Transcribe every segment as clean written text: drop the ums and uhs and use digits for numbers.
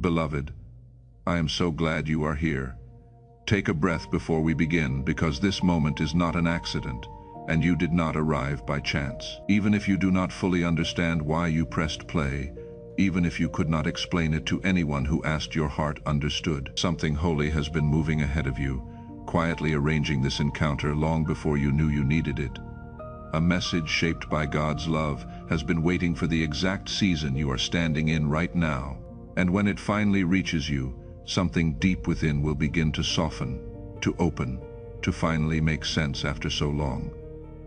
Beloved, I am so glad you are here. Take a breath before we begin, because this moment is not an accident, and you did not arrive by chance. Even if you do not fully understand why you pressed play, even if you could not explain it to anyone who asked, your heart understood. Something holy has been moving ahead of you, quietly arranging this encounter long before you knew you needed it. A message shaped by God's love has been waiting for the exact season you are standing in right now. And when it finally reaches you, something deep within will begin to soften, to open, to finally make sense after so long.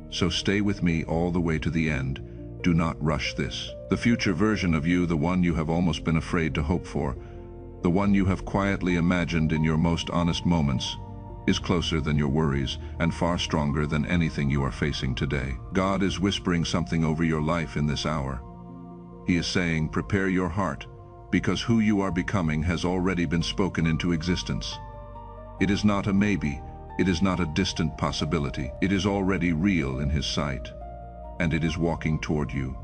So stay with me all the way to the end. Do not rush this. The future version of you, the one you have almost been afraid to hope for, the one you have quietly imagined in your most honest moments, is closer than your worries and far stronger than anything you are facing today. God is whispering something over your life in this hour. He is saying, prepare your heart, because who you are becoming has already been spoken into existence. It is not a maybe, it is not a distant possibility. It is already real in His sight, and it is walking toward you.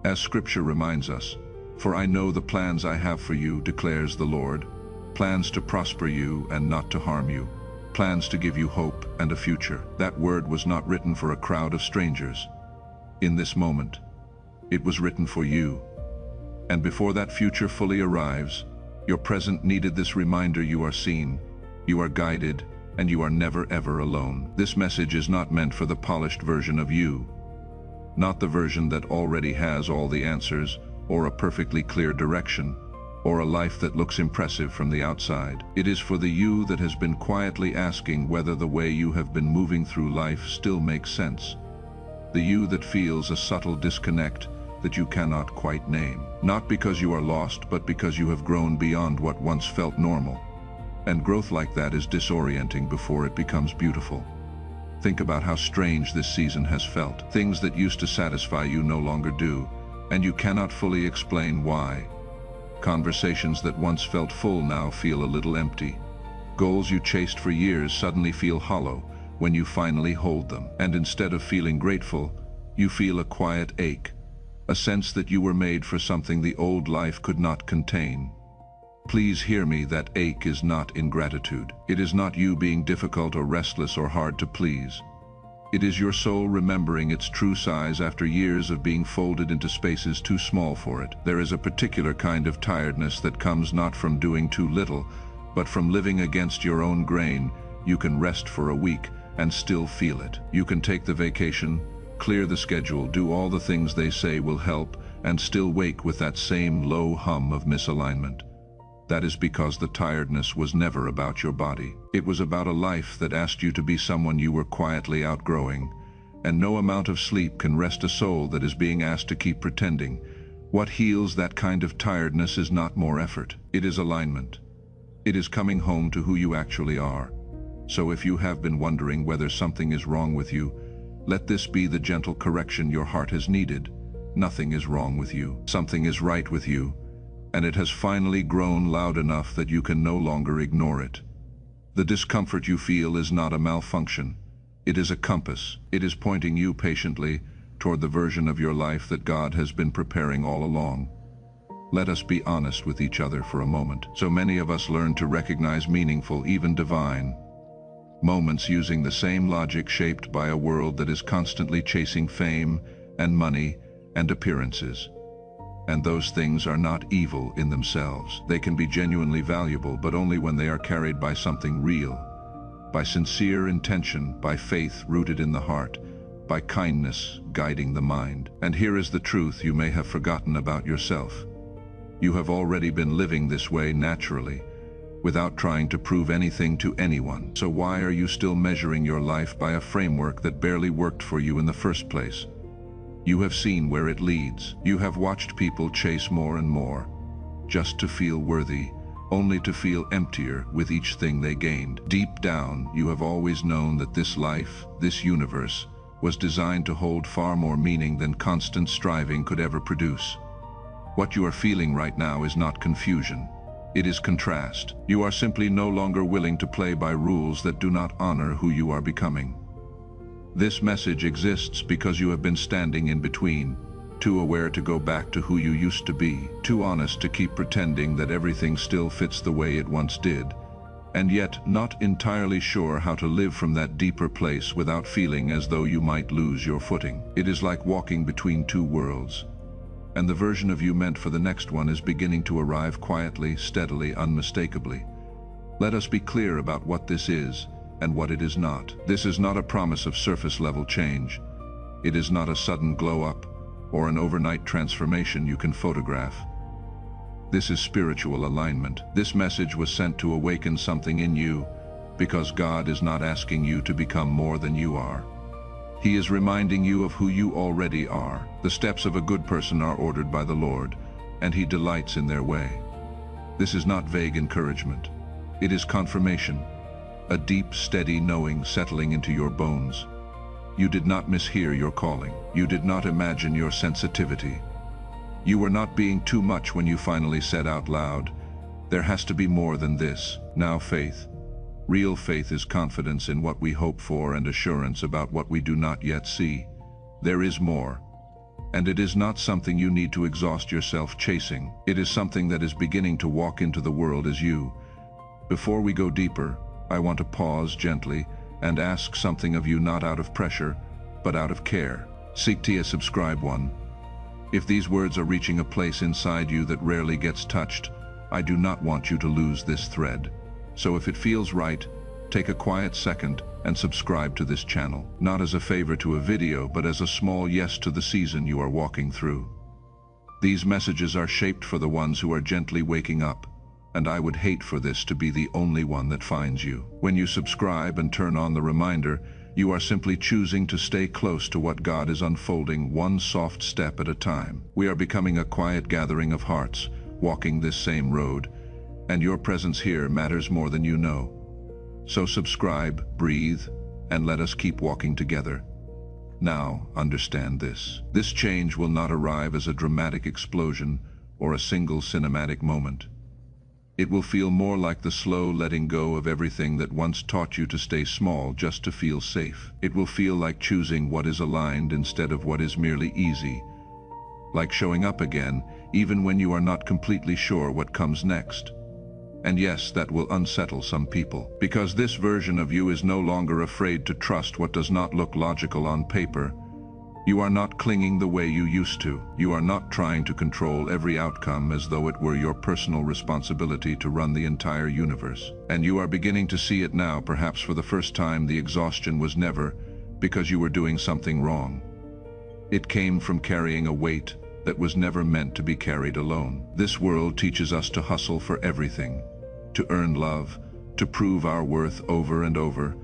As Scripture reminds us, for I know the plans I have for you, declares the Lord, plans to prosper you and not to harm you, plans to give you hope and a future. That word was not written for a crowd of strangers. In this moment, it was written for you. And before that future fully arrives, your present needed this reminder: you are seen, you are guided, and you are never ever alone. This message is not meant for the polished version of you, not the version that already has all the answers, or a perfectly clear direction, or a life that looks impressive from the outside. It is for the you that has been quietly asking whether the way you have been moving through life still makes sense. The you that feels a subtle disconnect that you cannot quite name. Not because you are lost, but because you have grown beyond what once felt normal. And growth like that is disorienting before it becomes beautiful. Think about how strange this season has felt. Things that used to satisfy you no longer do, and you cannot fully explain why. Conversations that once felt full now feel a little empty. Goals you chased for years suddenly feel hollow when you finally hold them. And instead of feeling grateful, you feel a quiet ache, a sense that you were made for something the old life could not contain. Please hear me, that ache is not ingratitude. It is not you being difficult or restless or hard to please. It is your soul remembering its true size after years of being folded into spaces too small for it. There is a particular kind of tiredness that comes not from doing too little, but from living against your own grain. You can rest for a week and still feel it. You can take the vacation, clear the schedule, do all the things they say will help, and still wake with that same low hum of misalignment. That is because the tiredness was never about your body. It was about a life that asked you to be someone you were quietly outgrowing, and no amount of sleep can rest a soul that is being asked to keep pretending. What heals that kind of tiredness is not more effort. It is alignment. It is coming home to who you actually are. So if you have been wondering whether something is wrong with you, let this be the gentle correction your heart has needed. Nothing is wrong with you. Something is right with you, and it has finally grown loud enough that you can no longer ignore it. The discomfort you feel is not a malfunction. It is a compass. It is pointing you patiently toward the version of your life that God has been preparing all along. Let us be honest with each other for a moment. So many of us learn to recognize meaningful, even divine, moments using the same logic shaped by a world that is constantly chasing fame and money and appearances. And those things are not evil in themselves. They can be genuinely valuable, but only when they are carried by something real, by sincere intention, by faith rooted in the heart, by kindness guiding the mind. And here is the truth you may have forgotten about yourself. You have already been living this way naturally, without trying to prove anything to anyone. So why are you still measuring your life by a framework that barely worked for you in the first place? You have seen where it leads. You have watched people chase more and more, just to feel worthy, only to feel emptier with each thing they gained. Deep down, you have always known that this life, this universe, was designed to hold far more meaning than constant striving could ever produce. What you are feeling right now is not confusion. It is contrast. You are simply no longer willing to play by rules that do not honor who you are becoming. This message exists because you have been standing in between, too aware to go back to who you used to be, too honest to keep pretending that everything still fits the way it once did, and yet not entirely sure how to live from that deeper place without feeling as though you might lose your footing. It is like walking between two worlds, and the version of you meant for the next one is beginning to arrive quietly, steadily, unmistakably. Let us be clear about what this is and what it is not. This is not a promise of surface-level change. It is not a sudden glow-up or an overnight transformation you can photograph. This is spiritual alignment. This message was sent to awaken something in you, because God is not asking you to become more than you are. He is reminding you of who you already are. The steps of a good person are ordered by the Lord, and He delights in their way. This is not vague encouragement. It is confirmation, a deep, steady knowing settling into your bones. You did not mishear your calling. You did not imagine your sensitivity. You were not being too much when you finally said out loud, "There has to be more than this." Now faith. Real faith is confidence in what we hope for and assurance about what we do not yet see. There is more. And it is not something you need to exhaust yourself chasing. It is something that is beginning to walk into the world as you. Before we go deeper, I want to pause gently and ask something of you, not out of pressure, but out of care. Seek to subscribe one. If these words are reaching a place inside you that rarely gets touched, I do not want you to lose this thread. So if it feels right, take a quiet second and subscribe to this channel, not as a favor to a video, but as a small yes to the season you are walking through. These messages are shaped for the ones who are gently waking up, and I would hate for this to be the only one that finds you. When you subscribe and turn on the reminder, you are simply choosing to stay close to what God is unfolding, one soft step at a time. We are becoming a quiet gathering of hearts, walking this same road, and your presence here matters more than you know. So subscribe, breathe, and let us keep walking together. Now, understand this. This change will not arrive as a dramatic explosion or a single cinematic moment. It will feel more like the slow letting go of everything that once taught you to stay small just to feel safe. It will feel like choosing what is aligned instead of what is merely easy. Like showing up again, even when you are not completely sure what comes next. And yes, that will unsettle some people, because this version of you is no longer afraid to trust what does not look logical on paper. You are not clinging the way you used to. You are not trying to control every outcome as though it were your personal responsibility to run the entire universe. And you are beginning to see it now, perhaps for the first time. The exhaustion was never because you were doing something wrong. It came from carrying a weight that was never meant to be carried alone. This world teaches us to hustle for everything, to earn love, to prove our worth over and over,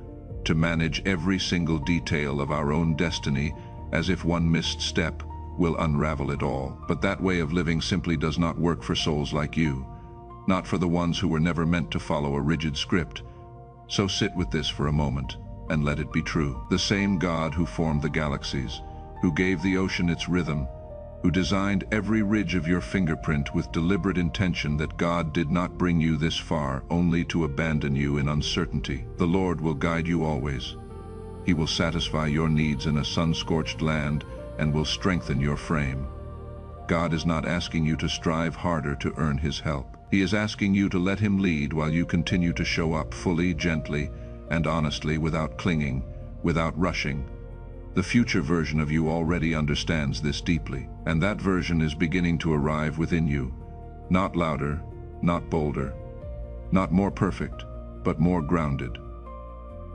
to manage every single detail of our own destiny, as if one missed step will unravel it all. But that way of living simply does not work for souls like you, not for the ones who were never meant to follow a rigid script. So sit with this for a moment and let it be true. The same God who formed the galaxies, who gave the ocean its rhythm, who designed every ridge of your fingerprint with deliberate intention, that God did not bring you this far only to abandon you in uncertainty. The Lord will guide you always. He will satisfy your needs in a sun-scorched land and will strengthen your frame. God is not asking you to strive harder to earn His help. He is asking you to let Him lead while you continue to show up fully, gently, and honestly, without clinging, without rushing. The future version of you already understands this deeply, and that version is beginning to arrive within you. Not louder, not bolder, not more perfect, but more grounded.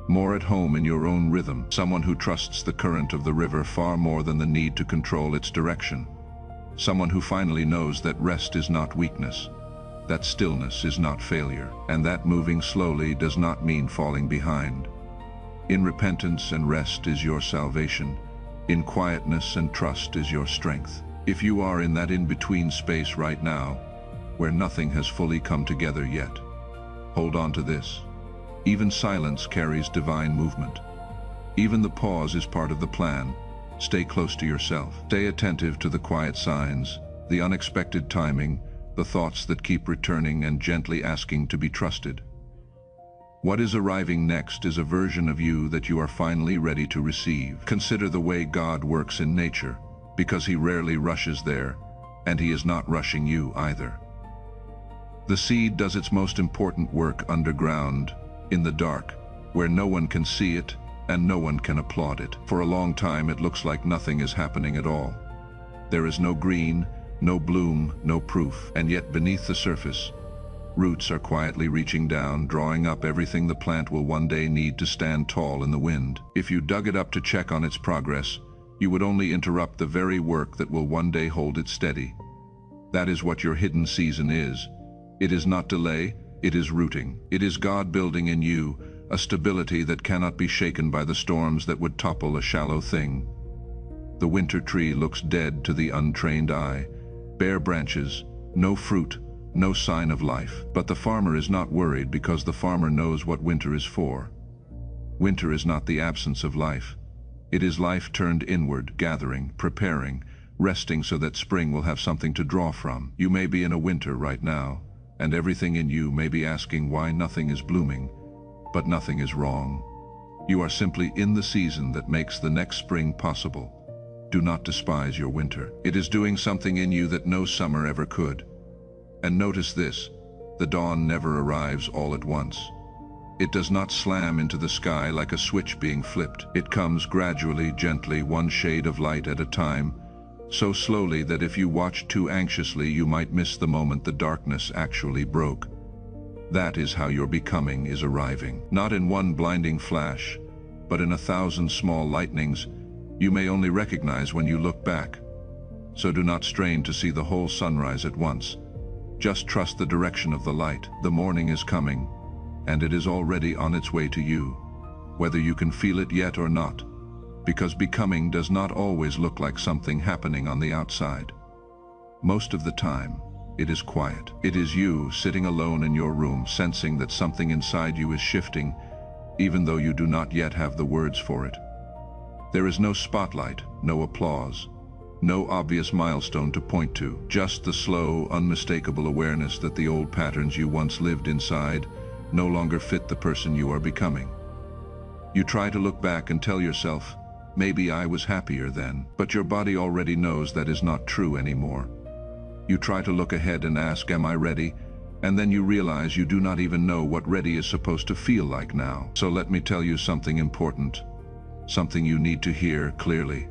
More at home in your own rhythm, someone who trusts the current of the river far more than the need to control its direction. Someone who finally knows that rest is not weakness, that stillness is not failure, and that moving slowly does not mean falling behind. In repentance and rest is your salvation. In quietness and trust is your strength. If you are in that in-between space right now, where nothing has fully come together yet, hold on to this. Even silence carries divine movement. Even the pause is part of the plan. Stay close to yourself. Stay attentive to the quiet signs, the unexpected timing, the thoughts that keep returning and gently asking to be trusted. What is arriving next is a version of you that you are finally ready to receive. Consider the way God works in nature. because he rarely rushes there, and he is not rushing you either. The seed does its most important work underground, in the dark, where no one can see it and no one can applaud it. For a long time it looks like nothing is happening at all. There is no green, no bloom, no proof, and yet beneath the surface, roots are quietly reaching down, drawing up everything the plant will one day need to stand tall in the wind. If you dug it up to check on its progress, you would only interrupt the very work that will one day hold it steady. That is what your hidden season is. It is not delay, it is rooting. It is God building in you a stability that cannot be shaken by the storms that would topple a shallow thing. The winter tree looks dead to the untrained eye, bare branches, no fruit, no sign of life. But the farmer is not worried because the farmer knows what winter is for. Winter is not the absence of life. It is life turned inward, gathering, preparing, resting so that spring will have something to draw from. You may be in a winter right now, and everything in you may be asking why nothing is blooming, but nothing is wrong. You are simply in the season that makes the next spring possible. Do not despise your winter. It is doing something in you that no summer ever could. And notice this, the dawn never arrives all at once. It does not slam into the sky like a switch being flipped. It comes gradually, gently, one shade of light at a time, so slowly that if you watch too anxiously, you might miss the moment the darkness actually broke. That is how your becoming is arriving. Not in one blinding flash, but in 1,000 small lightnings you may only recognize when you look back. So do not strain to see the whole sunrise at once. Just trust the direction of the light. The morning is coming, and it is already on its way to you, whether you can feel it yet or not, because becoming does not always look like something happening on the outside. Most of the time, it is quiet. It is you sitting alone in your room, sensing that something inside you is shifting, even though you do not yet have the words for it. There is no spotlight, no applause, no obvious milestone to point to, just the slow, unmistakable awareness that the old patterns you once lived inside no longer fit the person you are becoming. You try to look back and tell yourself, maybe I was happier then, but your body already knows that is not true anymore. You try to look ahead and ask, am I ready? And then you realize you do not even know what ready is supposed to feel like now. So let me tell you something important, something you need to hear clearly.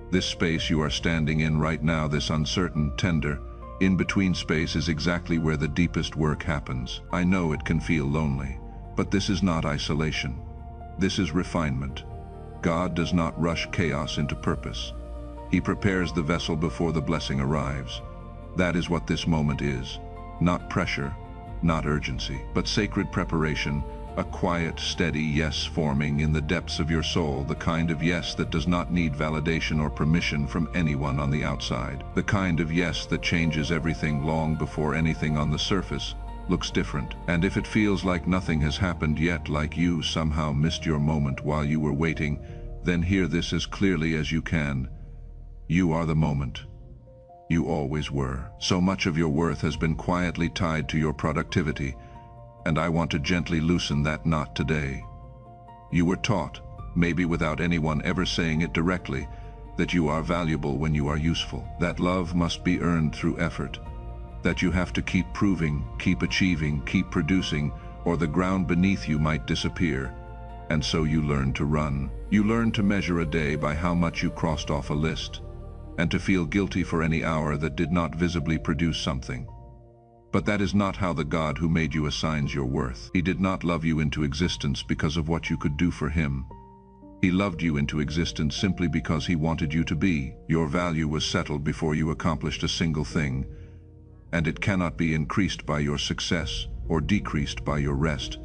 This space you are standing in right now, this uncertain, tender, in-between space is exactly where the deepest work happens. I know it can feel lonely, but this is not isolation. This is refinement. God does not rush chaos into purpose. He prepares the vessel before the blessing arrives. That is what this moment is. Not pressure, not urgency, but sacred preparation, a quiet, steady yes forming in the depths of your soul, the kind of yes that does not need validation or permission from anyone on the outside. The kind of yes that changes everything long before anything on the surface looks different. And if it feels like nothing has happened yet, like you somehow missed your moment while you were waiting, then hear this as clearly as you can. You are the moment. You always were. So much of your worth has been quietly tied to your productivity, and I want to gently loosen that knot today. You were taught, maybe without anyone ever saying it directly, that you are valuable when you are useful, that love must be earned through effort, that you have to keep proving, keep achieving, keep producing, or the ground beneath you might disappear. And so you learn to run. You learn to measure a day by how much you crossed off a list, and to feel guilty for any hour that did not visibly produce something. But that is not how the God who made you assigns your worth. He did not love you into existence because of what you could do for him. He loved you into existence simply because he wanted you to be. Your value was settled before you accomplished a single thing, and it cannot be increased by your success or decreased by your rest.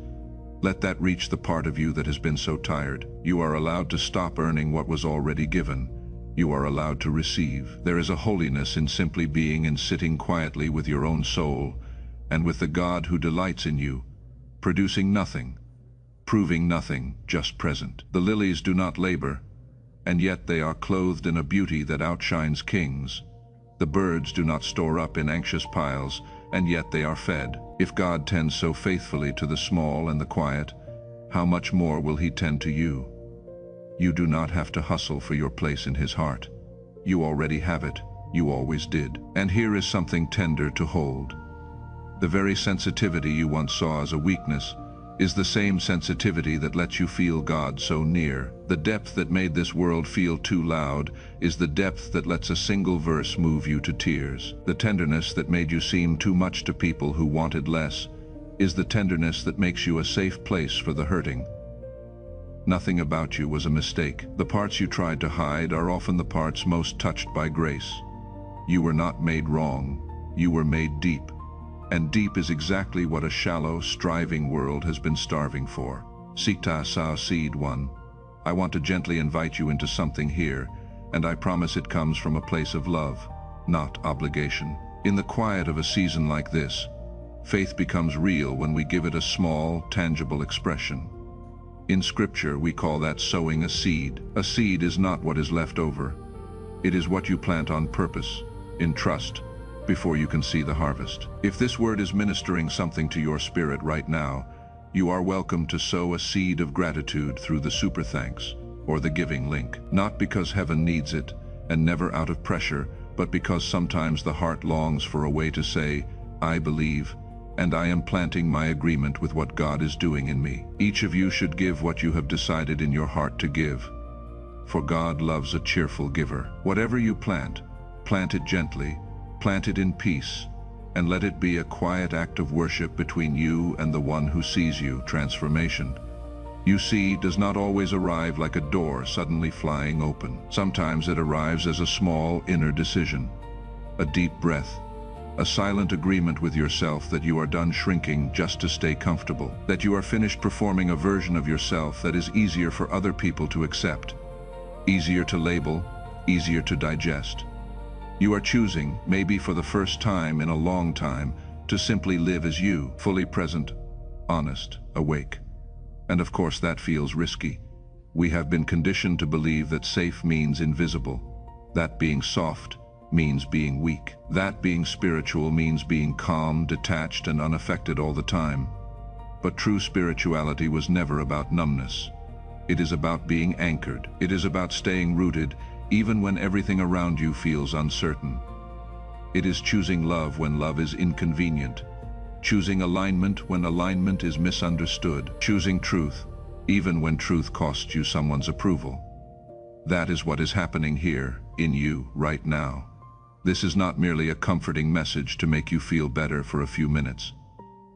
Let that reach the part of you that has been so tired. You are allowed to stop earning what was already given. You are allowed to receive. There is a holiness in simply being and sitting quietly with your own soul and with the God who delights in you, producing nothing, proving nothing, just present. The lilies do not labor, and yet they are clothed in a beauty that outshines kings. The birds do not store up in anxious piles, and yet they are fed. If God tends so faithfully to the small and the quiet, how much more will he tend to you? You do not have to hustle for your place in his heart. You already have it. You always did. And here is something tender to hold. The very sensitivity you once saw as a weakness is the same sensitivity that lets you feel God so near. The depth that made this world feel too loud is the depth that lets a single verse move you to tears. The tenderness that made you seem too much to people who wanted less is the tenderness that makes you a safe place for the hurting. Nothing about you was a mistake. The parts you tried to hide are often the parts most touched by grace. You were not made wrong. You were made deep. And deep is exactly what a shallow, striving world has been starving for. Sikta Sao Seed 1. I want to gently invite you into something here, and I promise it comes from a place of love, not obligation. In the quiet of a season like this, faith becomes real when we give it a small, tangible expression. In Scripture, we call that sowing a seed. A seed is not what is left over. It is what you plant on purpose, in trust, before you can see the harvest. If this word is ministering something to your spirit right now, you are welcome to sow a seed of gratitude through the super thanks or the giving link. Not because heaven needs it and never out of pressure, but because sometimes the heart longs for a way to say, I believe, and I am planting my agreement with what God is doing in me. Each of you should give what you have decided in your heart to give, for God loves a cheerful giver. Whatever you plant, plant it gently, plant it in peace, and let it be a quiet act of worship between you and the one who sees you. Transformation, you see, does not always arrive like a door suddenly flying open. Sometimes it arrives as a small inner decision, a deep breath, a silent agreement with yourself that you are done shrinking just to stay comfortable, that you are finished performing a version of yourself that is easier for other people to accept, easier to label, easier to digest. You are choosing, maybe for the first time in a long time, to simply live as you, fully present, honest, awake. And of course that feels risky. We have been conditioned to believe that safe means invisible, that being soft means being weak, that being spiritual means being calm, detached, and unaffected all the time. But true spirituality was never about numbness. It is about being anchored. It is about staying rooted, even when everything around you feels uncertain. It is choosing love when love is inconvenient, choosing alignment when alignment is misunderstood, choosing truth, even when truth costs you someone's approval. That is what is happening here, in you, right now. This is not merely a comforting message to make you feel better for a few minutes.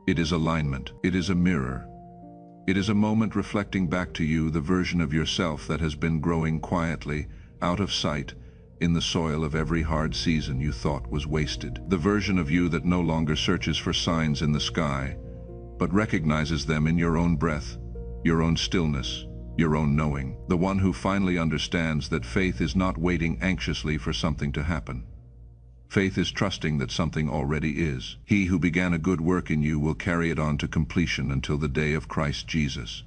It is alignment. It is a mirror. It is a moment reflecting back to you the version of yourself that has been growing quietly, out of sight, in the soil of every hard season you thought was wasted. The version of you that no longer searches for signs in the sky, but recognizes them in your own breath, your own stillness, your own knowing. The one who finally understands that faith is not waiting anxiously for something to happen. Faith is trusting that something already is. He who began a good work in you will carry it on to completion until the day of Christ Jesus.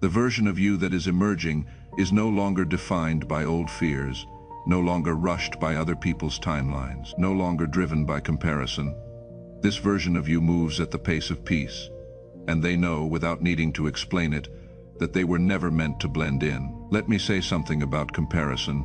The version of you that is emerging is no longer defined by old fears, no longer rushed by other people's timelines, no longer driven by comparison. This version of you moves at the pace of peace, and they know, without needing to explain it, that they were never meant to blend in. Let me say something about comparison,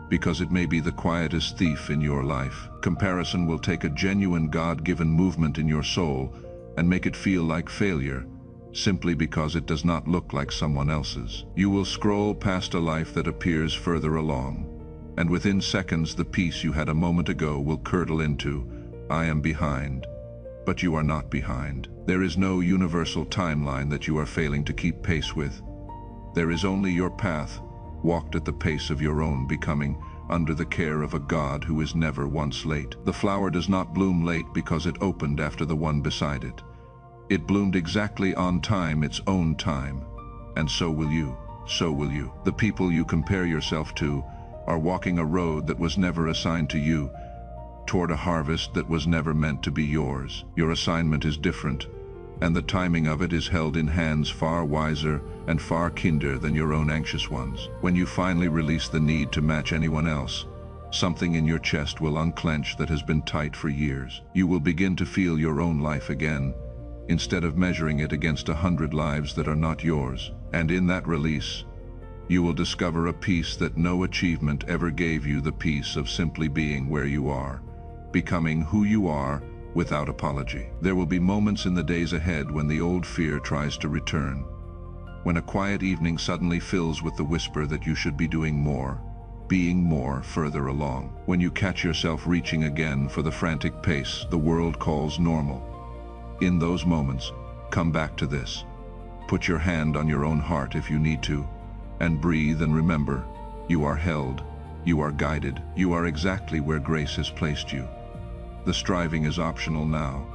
because it may be the quietest thief in your life. Comparison will take a genuine God-given movement in your soul and make it feel like failure, simply because it does not look like someone else's. You will scroll past a life that appears further along, and within seconds the peace you had a moment ago will curdle into, I am behind. But you are not behind. There is no universal timeline that you are failing to keep pace with. There is only your path, walked at the pace of your own becoming, under the care of a God who is never once late. The flower does not bloom late because it opened after the one beside it. It bloomed exactly on time, its own time. And so will you. So will you. The people you compare yourself to are walking a road that was never assigned to you, toward a harvest that was never meant to be yours. Your assignment is different, and the timing of it is held in hands far wiser and far kinder than your own anxious ones. When you finally release the need to match anyone else, something in your chest will unclench that has been tight for years. You will begin to feel your own life again, instead of measuring it against 100 lives that are not yours. And in that release, You will discover a peace that no achievement ever gave you, the peace of simply being where you are, becoming who you are without apology. There will be moments in the days ahead when the old fear tries to return, when a quiet evening suddenly fills with the whisper that you should be doing more, being more further along. When you catch yourself reaching again for the frantic pace the world calls normal. In those moments, come back to this. Put your hand on your own heart if you need to, and breathe and remember, you are held, you are guided, you are exactly where grace has placed you. The striving is optional now.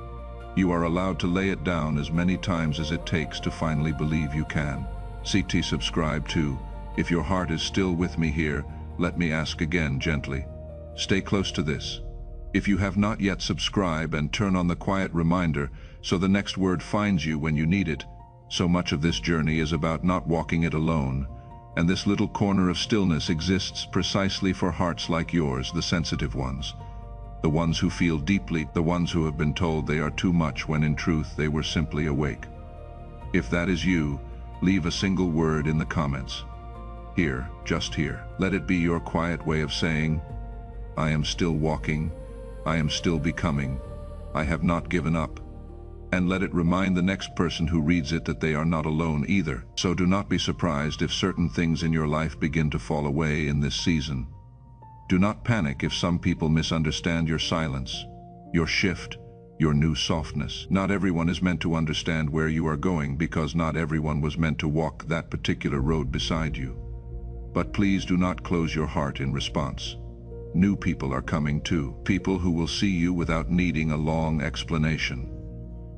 You are allowed to lay it down as many times as it takes to finally believe you can. CT subscribe too. If your heart is still with me here, let me ask again gently. Stay close to this. If you have not yet subscribed, and turn on the quiet reminder so the next word finds you when you need it. So much of this journey is about not walking it alone, and this little corner of stillness exists precisely for hearts like yours, the sensitive ones. The ones who feel deeply, the ones who have been told they are too much when in truth they were simply awake. If that is you, leave a single word in the comments. Here, just here. Let it be your quiet way of saying, I am still walking, I am still becoming, I have not given up. And let it remind the next person who reads it that they are not alone either. So do not be surprised if certain things in your life begin to fall away in this season. Do not panic if some people misunderstand your silence, your shift, your new softness. Not everyone is meant to understand where you are going, because not everyone was meant to walk that particular road beside you. But please do not close your heart in response. New people are coming too. People who will see you without needing a long explanation.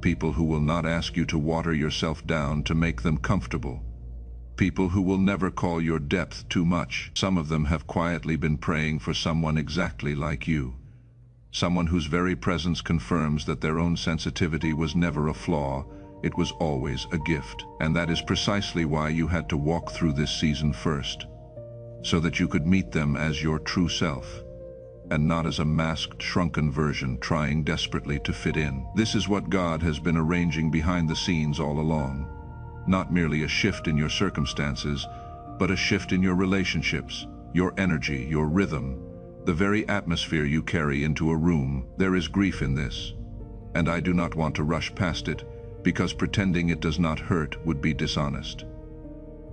People who will not ask you to water yourself down to make them comfortable. People who will never call your depth too much. Some of them have quietly been praying for someone exactly like you. Someone whose very presence confirms that their own sensitivity was never a flaw, it was always a gift. And that is precisely why you had to walk through this season first, so that you could meet them as your true self, and not as a masked, shrunken version trying desperately to fit in. This is what God has been arranging behind the scenes all along. Not merely a shift in your circumstances, but a shift in your relationships, your energy, your rhythm, the very atmosphere you carry into a room. There is grief in this, and I do not want to rush past it, because pretending it does not hurt would be dishonest.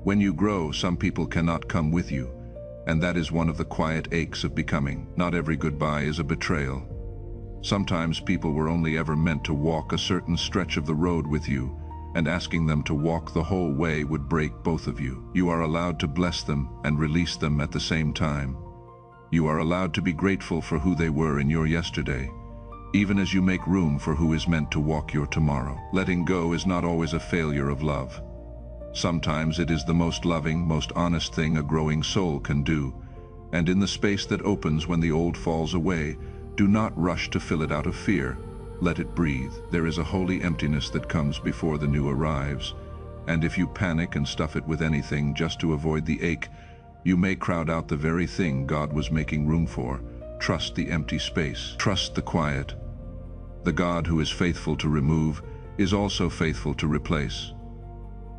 When you grow, some people cannot come with you, and that is one of the quiet aches of becoming. Not every goodbye is a betrayal. Sometimes people were only ever meant to walk a certain stretch of the road with you, and asking them to walk the whole way would break both of you. You are allowed to bless them and release them at the same time. You are allowed to be grateful for who they were in your yesterday, even as you make room for who is meant to walk your tomorrow. Letting go is not always a failure of love. Sometimes it is the most loving, most honest thing a growing soul can do, and in the space that opens when the old falls away, do not rush to fill it out of fear. Let it breathe. There is a holy emptiness that comes before the new arrives, and if you panic and stuff it with anything just to avoid the ache, you may crowd out the very thing God was making room for. Trust the empty space. Trust the quiet. The God who is faithful to remove is also faithful to replace.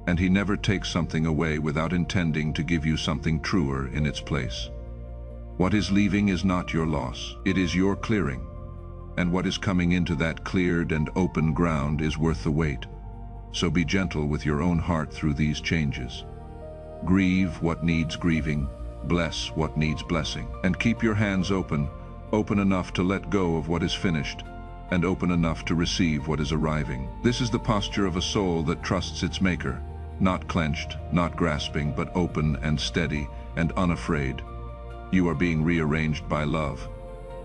And he never takes something away without intending to give you something truer in its place. What is leaving is not your loss. It is your clearing. And what is coming into that cleared and open ground is worth the wait. So be gentle with your own heart through these changes. Grieve what needs grieving, bless what needs blessing, and keep your hands open, open enough to let go of what is finished, and open enough to receive what is arriving. This is the posture of a soul that trusts its maker, not clenched, not grasping, but open and steady and unafraid. You are being rearranged by love.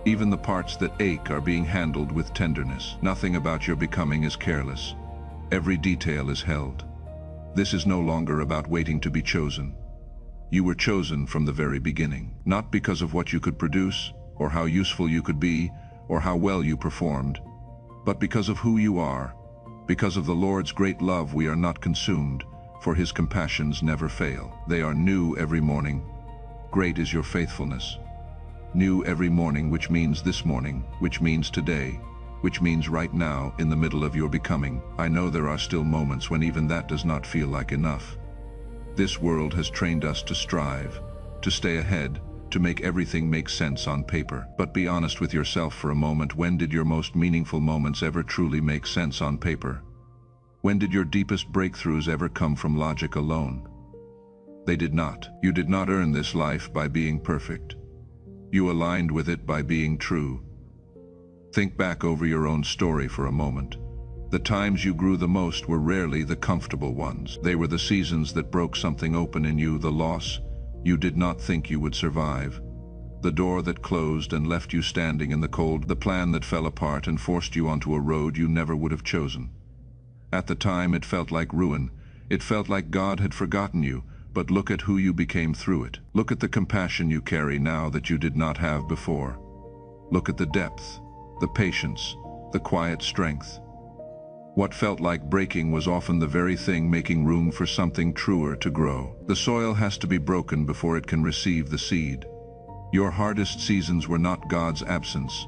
Even the parts that ache are being handled with tenderness. Nothing about your becoming is careless. Every detail is held. This is no longer about waiting to be chosen. You were chosen from the very beginning, not because of what you could produce, or how useful you could be, or how well you performed, but because of who you are. Because of the Lord's great love we are not consumed, for his compassions never fail. They are new every morning. Great is your faithfulness. New every morning, which means this morning, which means today, which means right now, in the middle of your becoming. I know there are still moments when even that does not feel like enough. This world has trained us to strive, to stay ahead, to make everything make sense on paper. But be honest with yourself for a moment. When did your most meaningful moments ever truly make sense on paper? When did your deepest breakthroughs ever come from logic alone? They did not. You did not earn this life by being perfect. You aligned with it by being true. Think back over your own story for a moment. The times you grew the most were rarely the comfortable ones. They were the seasons that broke something open in you, the loss you did not think you would survive, the door that closed and left you standing in the cold, the plan that fell apart and forced you onto a road you never would have chosen. At the time it felt like ruin. It felt like God had forgotten you, but look at who you became through it. Look at the compassion you carry now that you did not have before. Look at the depth, the patience, the quiet strength. What felt like breaking was often the very thing making room for something truer to grow. The soil has to be broken before it can receive the seed. Your hardest seasons were not God's absence.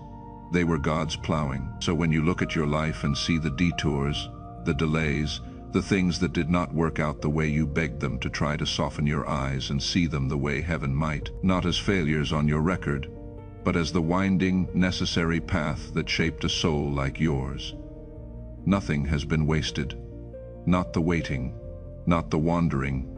They were God's plowing. So when you look at your life and see the detours, the delays, the things that did not work out the way you begged them to, try to soften your eyes and see them the way heaven might, not as failures on your record, but as the winding, necessary path that shaped a soul like yours. Nothing has been wasted. Not the waiting, not the wandering,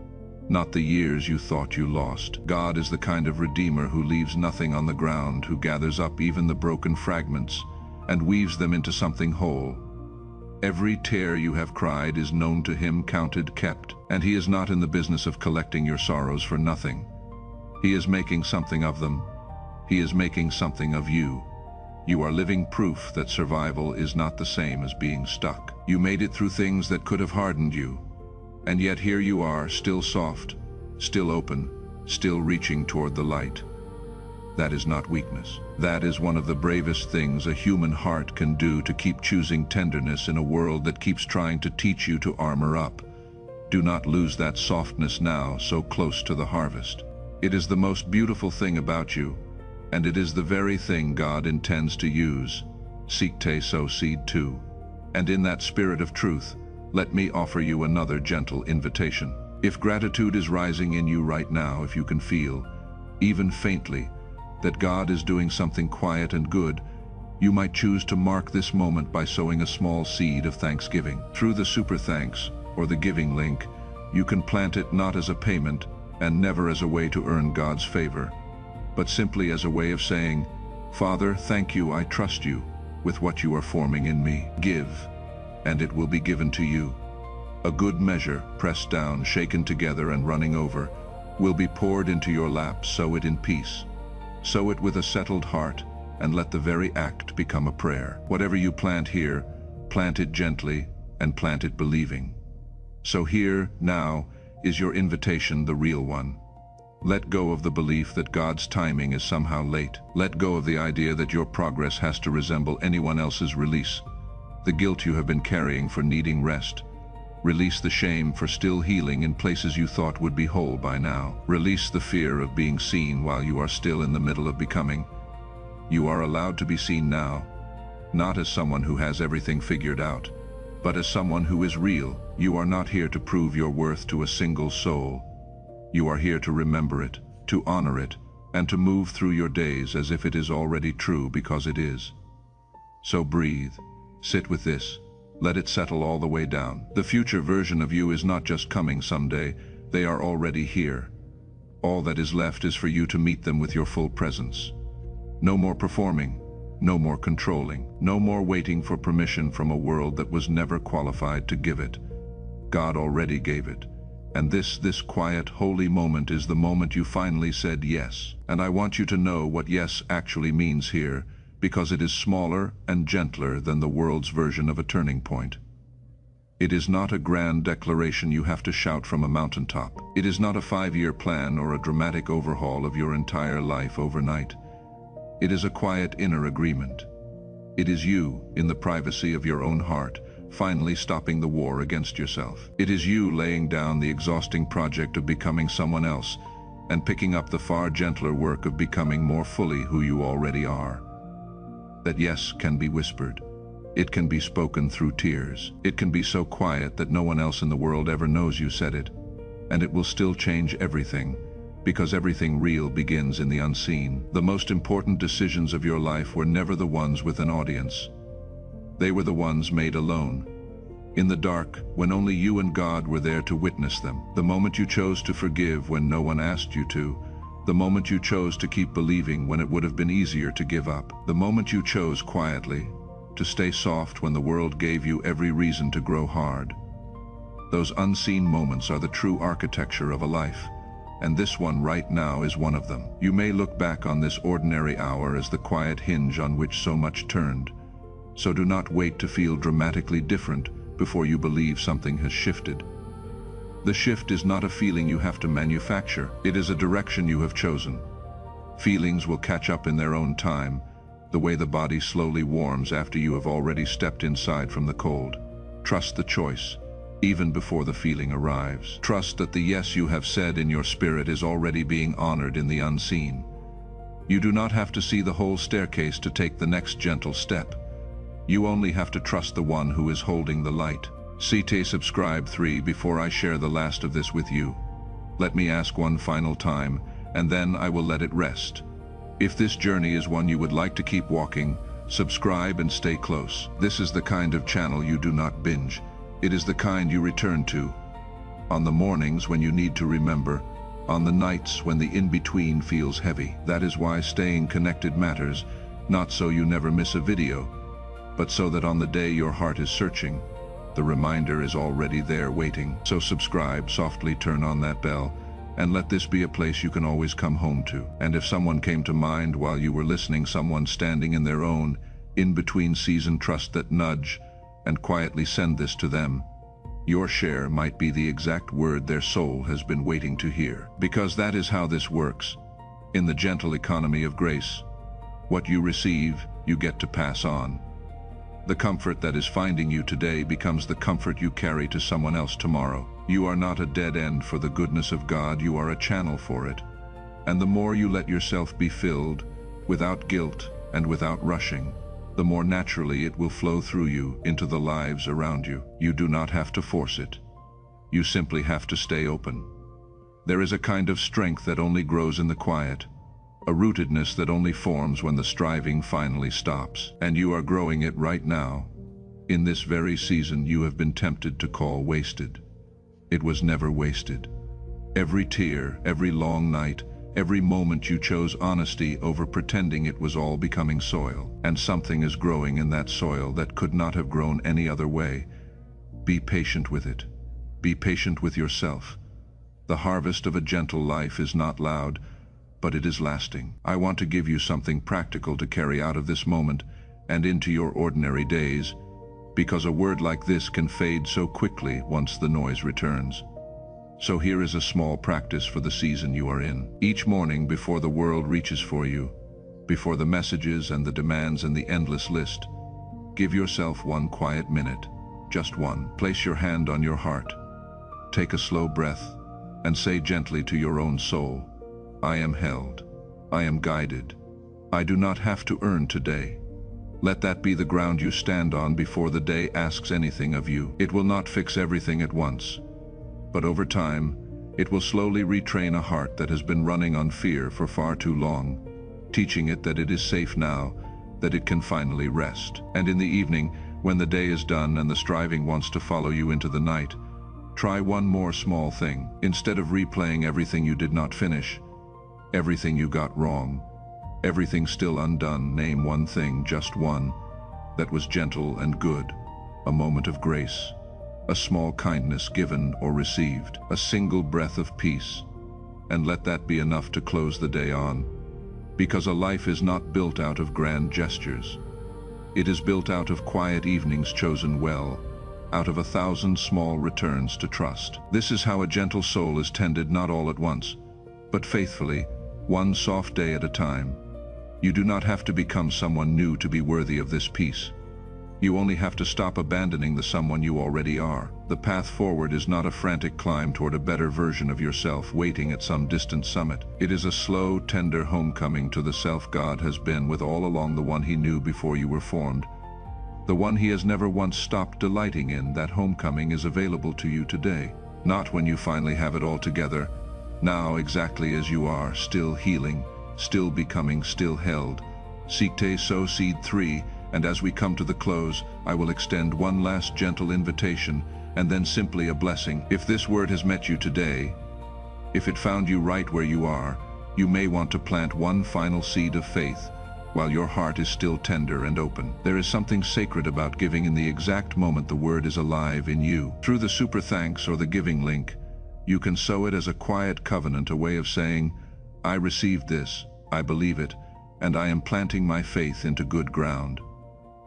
not the years you thought you lost. God is the kind of redeemer who leaves nothing on the ground, who gathers up even the broken fragments and weaves them into something whole. Every tear you have cried is known to him, counted, kept, and he is not in the business of collecting your sorrows for nothing. He is making something of them. He is making something of you. You are living proof that survival is not the same as being stuck. You made it through things that could have hardened you, and yet here you are, still soft, still open, still reaching toward the light. That is not weakness. That is one of the bravest things a human heart can do, to keep choosing tenderness in a world that keeps trying to teach you to armor up. Do not lose that softness now, so close to the harvest. It is the most beautiful thing about you, and it is the very thing God intends to use. Seek te sow seed too. And in that spirit of truth, let me offer you another gentle invitation. If gratitude is rising in you right now, if you can feel, even faintly, that God is doing something quiet and good, you might choose to mark this moment by sowing a small seed of thanksgiving. Through the Super Thanks, or the giving link, you can plant it not as a payment and never as a way to earn God's favor, but simply as a way of saying, Father, thank you, I trust you with what you are forming in me. Give, and it will be given to you. A good measure, pressed down, shaken together, and running over, will be poured into your lap. Sow it in peace. Sow it with a settled heart, and let the very act become a prayer. Whatever you plant here, plant it gently, and plant it believing. So here, now, is your invitation, the real one. Let go of the belief that God's timing is somehow late. Let go of the idea that your progress has to resemble anyone else's release. The guilt you have been carrying for needing rest. Release the shame for still healing in places you thought would be whole by now. Release the fear of being seen while you are still in the middle of becoming. You are allowed to be seen now, not as someone who has everything figured out, but as someone who is real. You are not here to prove your worth to a single soul. You are here to remember it, to honor it, and to move through your days as if it is already true, because it is. So breathe, sit with this, let it settle all the way down. The future version of you is not just coming someday, they are already here. All that is left is for you to meet them with your full presence. No more performing, no more controlling, no more waiting for permission from a world that was never qualified to give it. God already gave it. And this quiet, holy moment is the moment you finally said yes. And I want you to know what yes actually means here, because it is smaller and gentler than the world's version of a turning point. It is not a grand declaration you have to shout from a mountaintop. It is not a 5-year plan or a dramatic overhaul of your entire life overnight. It is a quiet inner agreement. It is you, in the privacy of your own heart, finally stopping the war against yourself. It is you laying down the exhausting project of becoming someone else and picking up the far gentler work of becoming more fully who you already are. That yes can be whispered. It can be spoken through tears. It can be so quiet that no one else in the world ever knows you said it. and it will still change everything, because everything real begins in the unseen. The most important decisions of your life were never the ones with an audience. They were the ones made alone, in the dark, when only you and God were there to witness them. The moment you chose to forgive when no one asked you to, the moment you chose to keep believing when it would have been easier to give up, the moment you chose quietly to stay soft when the world gave you every reason to grow hard. Those unseen moments are the true architecture of a life, and this one right now is one of them. You may look back on this ordinary hour as the quiet hinge on which so much turned, so do not wait to feel dramatically different before you believe something has shifted. The shift is not a feeling you have to manufacture, it is a direction you have chosen. Feelings will catch up in their own time, the way the body slowly warms after you have already stepped inside from the cold. Trust the choice, even before the feeling arrives. Trust that the yes you have said in your spirit is already being honored in the unseen. You do not have to see the whole staircase to take the next gentle step. You only have to trust the one who is holding the light. CT subscribe 3 before I share the last of this with you. Let me ask one final time, and then I will let it rest. If this journey is one you would like to keep walking, subscribe and stay close. This is the kind of channel you do not binge. It is the kind you return to. On the mornings when you need to remember, on the nights when the in-between feels heavy. That is why staying connected matters, not so you never miss a video, but so that on the day your heart is searching, the reminder is already there waiting. So subscribe, softly turn on that bell, and let this be a place you can always come home to. And if someone came to mind while you were listening, someone standing in their own in-between season, trust that nudge and quietly send this to them. Your share might be the exact word their soul has been waiting to hear. Because that is how this works. In the gentle economy of grace, what you receive, you get to pass on. The comfort that is finding you today becomes the comfort you carry to someone else tomorrow. You are not a dead end for the goodness of God, you are a channel for it. And the more you let yourself be filled, without guilt and without rushing, the more naturally it will flow through you into the lives around you. You do not have to force it. You simply have to stay open. There is a kind of strength that only grows in the quiet, a rootedness that only forms when the striving finally stops. And you are growing it right now. In this very season you have been tempted to call wasted. It was never wasted. Every tear, every long night, every moment you chose honesty over pretending it was all becoming soil. And something is growing in that soil that could not have grown any other way. Be patient with it. Be patient with yourself. The harvest of a gentle life is not loud, but it is lasting. I want to give you something practical to carry out of this moment and into your ordinary days, because a word like this can fade so quickly once the noise returns. So here is a small practice for the season you are in. Each morning before the world reaches for you, before the messages and the demands and the endless list, give yourself one quiet minute, just one. Place your hand on your heart, take a slow breath, and say gently to your own soul, I am held. I am guided. I do not have to earn today. Let that be the ground you stand on before the day asks anything of you. It will not fix everything at once, but over time, it will slowly retrain a heart that has been running on fear for far too long, teaching it that it is safe now, that it can finally rest. And in the evening, when the day is done and the striving wants to follow you into the night, try one more small thing. Instead of replaying everything you did not finish, everything you got wrong, everything still undone, name one thing, just one, that was gentle and good, a moment of grace, a small kindness given or received, a single breath of peace, and let that be enough to close the day on. Because a life is not built out of grand gestures. It is built out of quiet evenings chosen well, out of 1,000 small returns to trust. This is how a gentle soul is tended, not all at once, but faithfully, one soft day at a time. You do not have to become someone new to be worthy of this peace. You only have to stop abandoning the someone you already are. The path forward is not a frantic climb toward a better version of yourself waiting at some distant summit. It is a slow, tender homecoming to the self God has been with all along, the one he knew before you were formed, the one he has never once stopped delighting in. That homecoming is available to you today. Not when you finally have it all together. Now, exactly as you are, still healing, still becoming, still held. Sikte So Seed 3, and as we come to the close, I will extend one last gentle invitation, and then simply a blessing. If this word has met you today, if it found you right where you are, you may want to plant one final seed of faith, while your heart is still tender and open. There is something sacred about giving in the exact moment the word is alive in you. Through the super thanks or the giving link, you can sow it as a quiet covenant, a way of saying, I received this, I believe it, and I am planting my faith into good ground.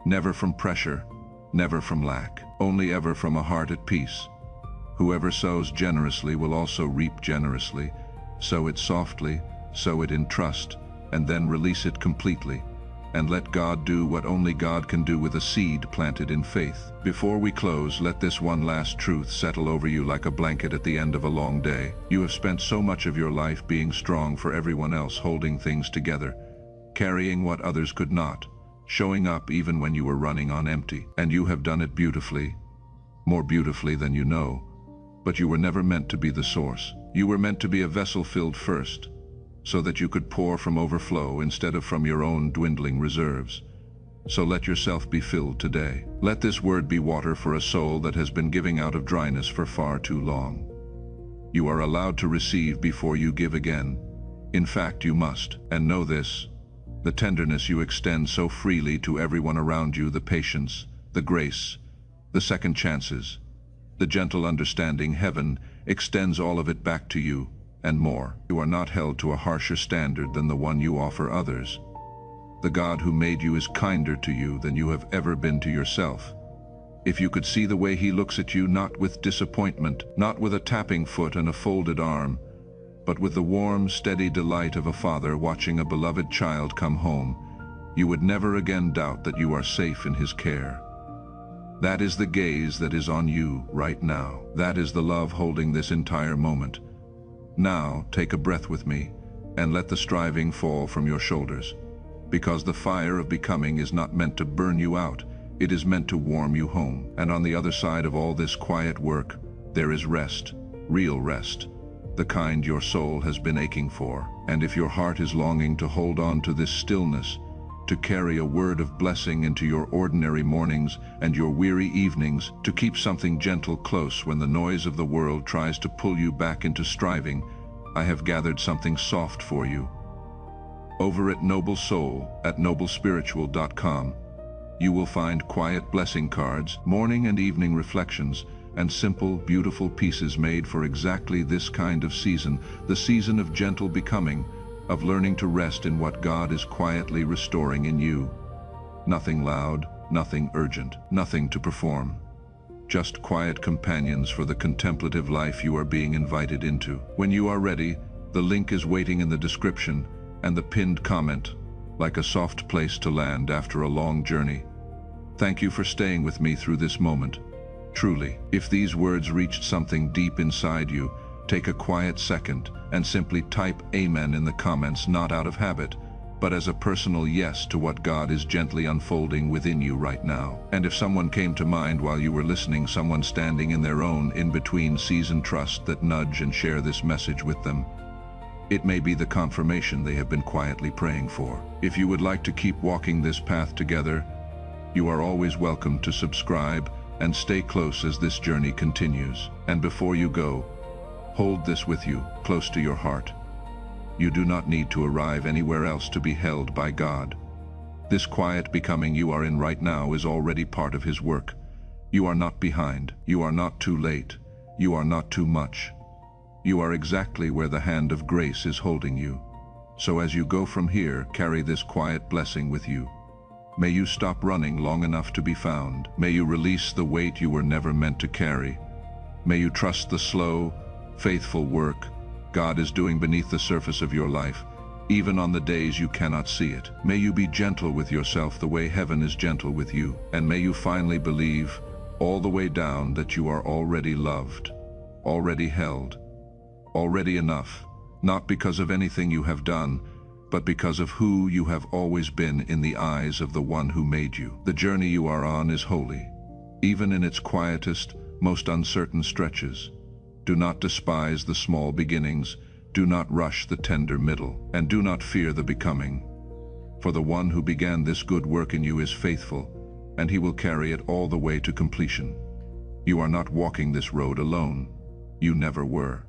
Never from pressure, never from lack, only ever from a heart at peace. Whoever sows generously will also reap generously. Sow it softly, sow it in trust, and then release it completely, and let God do what only God can do with a seed planted in faith. Before we close, let this one last truth settle over you like a blanket at the end of a long day. You have spent so much of your life being strong for everyone else, holding things together, carrying what others could not, showing up even when you were running on empty. And you have done it beautifully, more beautifully than you know. But you were never meant to be the source. You were meant to be a vessel filled first, so that you could pour from overflow instead of from your own dwindling reserves. So let yourself be filled today. Let this word be water for a soul that has been giving out of dryness for far too long. You are allowed to receive before you give again. In fact, you must. And know this, the tenderness you extend so freely to everyone around you, the patience, the grace, the second chances, the gentle understanding, heaven extends all of it back to you, and more. You are not held to a harsher standard than the one you offer others. The God who made you is kinder to you than you have ever been to yourself. If you could see the way he looks at you, not with disappointment, not with a tapping foot and a folded arm, but with the warm, steady delight of a father watching a beloved child come home, you would never again doubt that you are safe in his care. That is the gaze that is on you right now. That is the love holding this entire moment. Now, take a breath with me, and let the striving fall from your shoulders, because the fire of becoming is not meant to burn you out, it is meant to warm you home. And on the other side of all this quiet work, there is rest, real rest, the kind your soul has been aching for. And if your heart is longing to hold on to this stillness, to carry a word of blessing into your ordinary mornings and your weary evenings, to keep something gentle close when the noise of the world tries to pull you back into striving, I have gathered something soft for you. Over at Noble Soul at noblespiritual.com, you will find quiet blessing cards, morning and evening reflections, and simple, beautiful pieces made for exactly this kind of season, the season of gentle becoming, of learning to rest in what God is quietly restoring in you. Nothing loud, nothing urgent, nothing to perform. Just quiet companions for the contemplative life you are being invited into. When you are ready, the link is waiting in the description and the pinned comment, like a soft place to land after a long journey. Thank you for staying with me through this moment. Truly, if these words reached something deep inside you, take a quiet second and simply type Amen in the comments, not out of habit, but as a personal yes to what God is gently unfolding within you right now. And if someone came to mind while you were listening, someone standing in their own in-between season, trust that nudge and share this message with them. It may be the confirmation they have been quietly praying for. If you would like to keep walking this path together, you are always welcome to subscribe and stay close as this journey continues. And before you go, hold this with you, close to your heart. You do not need to arrive anywhere else to be held by God. This quiet becoming you are in right now is already part of his work. You are not behind. You are not too late. You are not too much. You are exactly where the hand of grace is holding you. So as you go from here, carry this quiet blessing with you. May you stop running long enough to be found. May you release the weight you were never meant to carry. May you trust the slow, faithful work God is doing beneath the surface of your life, even on the days you cannot see it. May you be gentle with yourself the way heaven is gentle with you. And may you finally believe, all the way down, that you are already loved, already held, already enough, not because of anything you have done, but because of who you have always been in the eyes of the one who made you. The journey you are on is holy, even in its quietest, most uncertain stretches. Do not despise the small beginnings, do not rush the tender middle, and do not fear the becoming. For the one who began this good work in you is faithful, and he will carry it all the way to completion. You are not walking this road alone. You never were.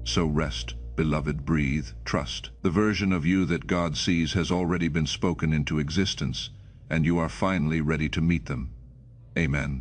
So rest, beloved, breathe, trust. The version of you that God sees has already been spoken into existence, and you are finally ready to meet them. Amen.